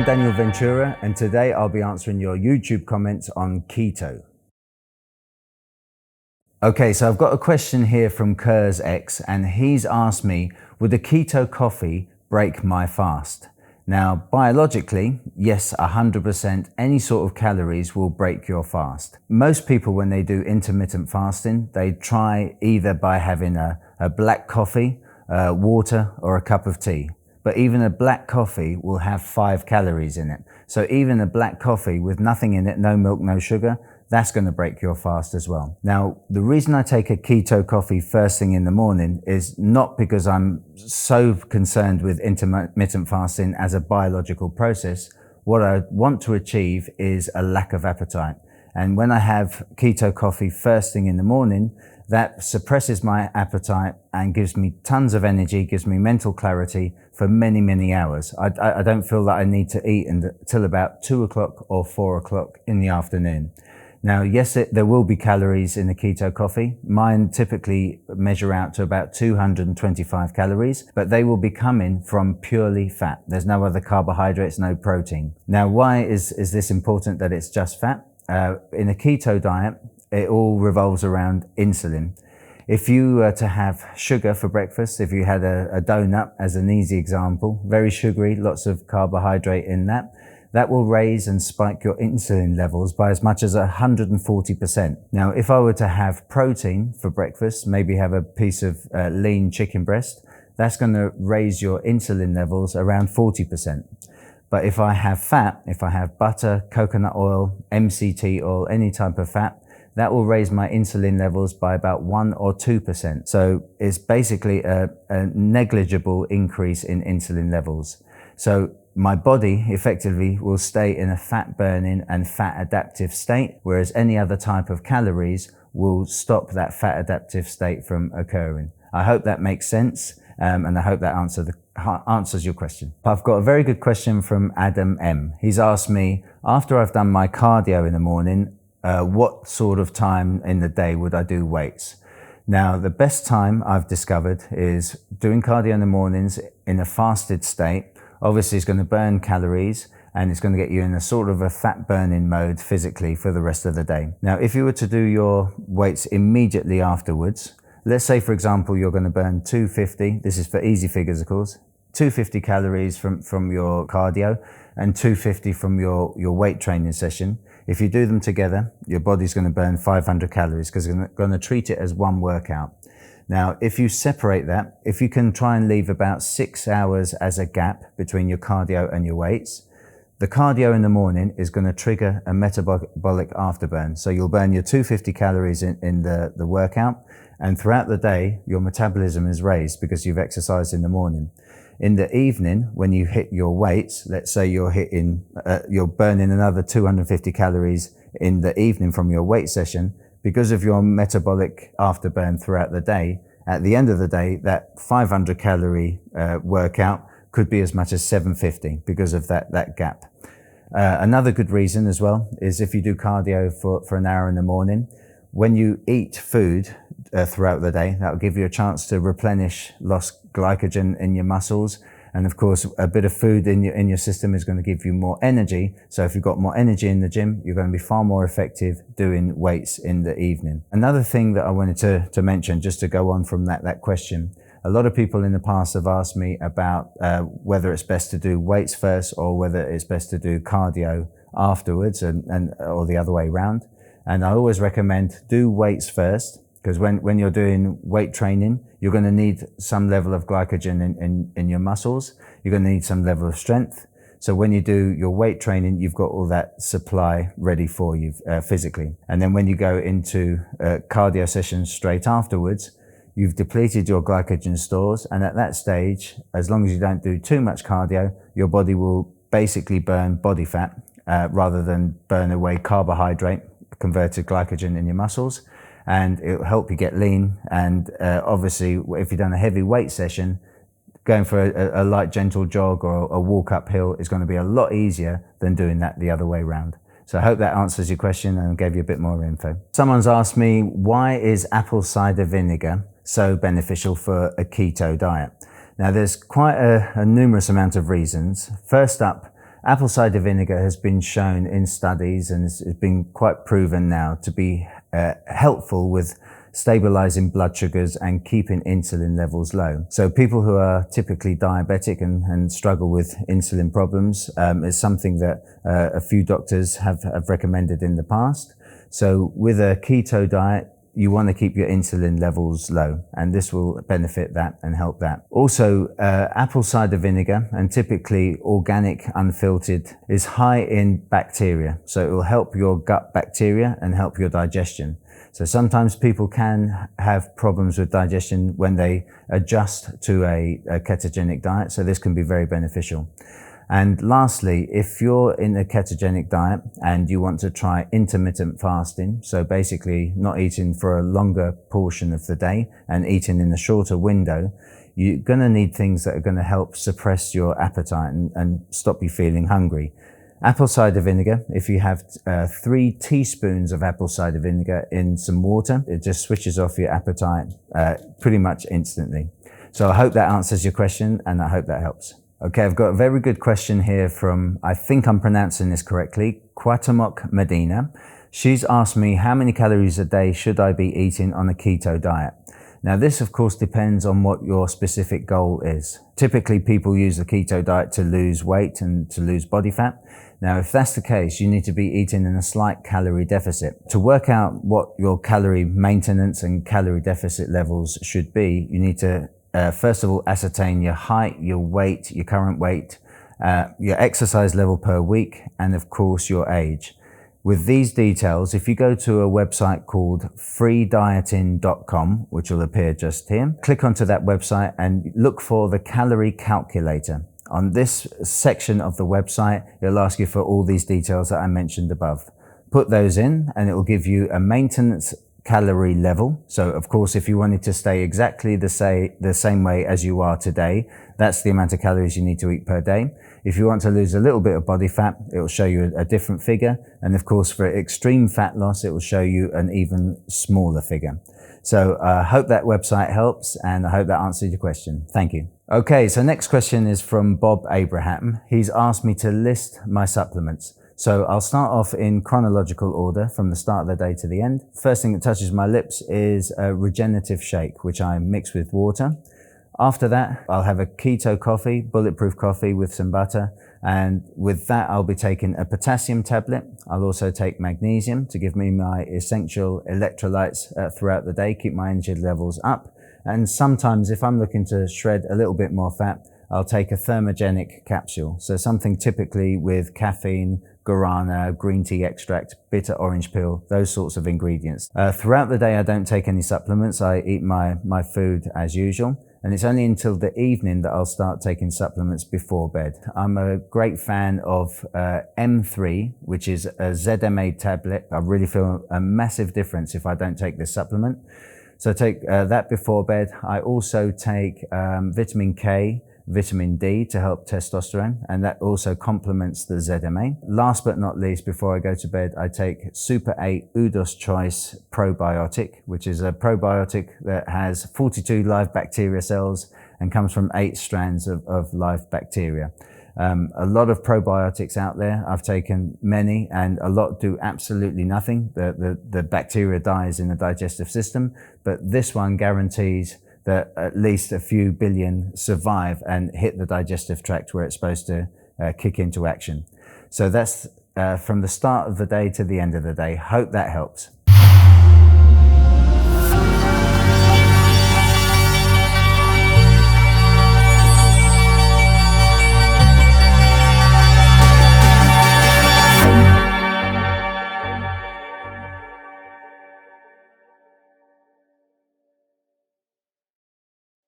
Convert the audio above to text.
Daniel Ventura, and today I'll be answering your YouTube comments on keto. Okay, so I've got a question here from KursX, and he's asked me, would a keto coffee break my fast? Now, biologically, yes, 100%, any sort of calories will break your fast. Most people, when they do intermittent fasting, they try either by having a black coffee, water, or a cup of tea. But even a black coffee will have 5 calories in it. So even a black coffee with nothing in it, no milk, no sugar, that's going to break your fast as well. Now, the reason I take a keto coffee first thing in the morning is not because I'm so concerned with intermittent fasting as a biological process. What I want to achieve is a lack of appetite. And when I have keto coffee first thing in the morning, that suppresses my appetite and gives me tons of energy, gives me mental clarity for many, many hours. I don't feel that I need to eat until about 2 o'clock or 4 o'clock in the afternoon. Now, yes, there will be calories in the keto coffee. Mine typically measure out to about 225 calories, but they will be coming from purely fat. There's no other carbohydrates, no protein. Now, why is this important that it's just fat? In a keto diet, it all revolves around insulin. If you were to have sugar for breakfast, if you had a donut as an easy example, very sugary, lots of carbohydrate in that, that will raise and spike your insulin levels by as much as 140%. Now, if I were to have protein for breakfast, maybe have a piece of lean chicken breast, that's going to raise your insulin levels around 40%. But if I have fat, if I have butter, coconut oil, MCT oil, any type of fat, that will raise my insulin levels by about 1 or 2%. So it's basically a negligible increase in insulin levels. So my body effectively will stay in a fat burning and fat adaptive state, whereas any other type of calories will stop that fat adaptive state from occurring. I hope that makes sense, and I hope that answers your question. I've got a very good question from Adam M. He's asked me, after I've done my cardio in the morning, what sort of time in the day would I do weights? Now, the best time I've discovered is doing cardio in the mornings in a fasted state. Obviously, it's going to burn calories and it's going to get you in a sort of a fat burning mode physically for the rest of the day. Now, if you were to do your weights immediately afterwards, let's say, for example, you're going to burn 250. This is for easy figures, of course. 250 calories from your cardio and 250 from your weight training session. If you do them together, your body's going to burn 500 calories because it's going to treat it as one workout. Now, if you separate that, if you can try and leave about 6 hours as a gap between your cardio and your weights, the cardio in the morning is going to trigger a metabolic afterburn. So you'll burn your 250 calories in the workout, and throughout the day, your metabolism is raised because you've exercised in the morning. In the evening, when you hit your weights, let's say you're burning another 250 calories in the evening from your weight session, because of your metabolic afterburn throughout the day, at the end of the day, that 500 calorie workout could be as much as 750 because of that gap. Another good reason as well is if you do cardio for an hour in the morning, when you eat food throughout the day, that will give you a chance to replenish lost glycogen in your muscles. And of course, a bit of food in your system is going to give you more energy. So if you've got more energy in the gym, you're going to be far more effective doing weights in the evening. Another thing that I wanted to mention, just to go on from that question, a lot of people in the past have asked me about whether it's best to do weights first or whether it's best to do cardio afterwards or the other way around. And I always recommend do weights first, because when you're doing weight training, you're going to need some level of glycogen in your muscles. You're going to need some level of strength. So when you do your weight training, you've got all that supply ready for you physically. And then when you go into cardio sessions straight afterwards, you've depleted your glycogen stores. And at that stage, as long as you don't do too much cardio, your body will basically burn body fat rather than burn away carbohydrate, converted glycogen in your muscles. And it'll help you get lean. And obviously, if you've done a heavy weight session, going for a light, gentle jog or a walk uphill is going to be a lot easier than doing that the other way around. So I hope that answers your question and gave you a bit more info. Someone's asked me, why is apple cider vinegar so beneficial for a keto diet? Now, there's quite a numerous amount of reasons. First up, Apple cider vinegar has been shown in studies, and it's been quite proven now to be helpful with stabilizing blood sugars and keeping insulin levels low. So people who are typically diabetic and struggle with insulin problems is something that a few doctors have recommended in the past. So with a keto diet, you want to keep your insulin levels low, and this will benefit that and help that. Also, apple cider vinegar, and typically organic unfiltered, is high in bacteria. So it will help your gut bacteria and help your digestion. So sometimes people can have problems with digestion when they adjust to a ketogenic diet. So this can be very beneficial. And lastly, if you're in a ketogenic diet and you want to try intermittent fasting, so basically not eating for a longer portion of the day and eating in a shorter window, you're going to need things that are going to help suppress your appetite and stop you feeling hungry. Apple cider vinegar, if you have 3 teaspoons of apple cider vinegar in some water, it just switches off your appetite pretty much instantly. So I hope that answers your question, and I hope that helps. Okay, I've got a very good question here from, I think I'm pronouncing this correctly, Quatamok Medina. She's asked me, how many calories a day should I be eating on a keto diet? Now this of course depends on what your specific goal is. Typically people use the keto diet to lose weight and to lose body fat. Now if that's the case, you need to be eating in a slight calorie deficit. To work out what your calorie maintenance and calorie deficit levels should be, you need to first of all ascertain your height, your weight, your current weight, your exercise level per week, and of course your age. With these details, if you go to a website called freedieting.com, which will appear just here, click onto that website and look for the calorie calculator. On this section of the website, it'll ask you for all these details that I mentioned above. Put those in and it will give you a maintenance calorie level. So of course, if you wanted to stay exactly the same way as you are today, that's the amount of calories you need to eat per day. If you want to lose a little bit of body fat, it will show you a different figure. And of course, for extreme fat loss, it will show you an even smaller figure. So I hope that website helps, and I hope that answered your question. Thank you. Okay, so next question is from Bob Abraham. He's asked me to list my supplements. So I'll start off in chronological order from the start of the day to the end. First thing that touches my lips is a regenerative shake, which I mix with water. After that, I'll have a keto coffee, bulletproof coffee with some butter. And with that, I'll be taking a potassium tablet. I'll also take magnesium to give me my essential electrolytes throughout the day, keep my energy levels up. And sometimes if I'm looking to shred a little bit more fat, I'll take a thermogenic capsule. So something typically with caffeine, guarana, green tea extract, bitter orange peel, those sorts of ingredients. Throughout the day, I don't take any supplements. I eat my food as usual. And it's only until the evening that I'll start taking supplements before bed. I'm a great fan of M3, which is a ZMA tablet. I really feel a massive difference if I don't take this supplement. So I take that before bed. I also take vitamin K, vitamin D to help testosterone, and that also complements the ZMA. Last but not least, before I go to bed, I take Super 8 Udo's Choice probiotic, which is a probiotic that has 42 live bacteria cells and comes from 8 strands of live bacteria. A lot of probiotics out there. I've taken many, and a lot do absolutely nothing. The bacteria dies in the digestive system, but this one guarantees that at least a few billion survive and hit the digestive tract where it's supposed to kick into action. So that's from the start of the day to the end of the day. Hope that helps.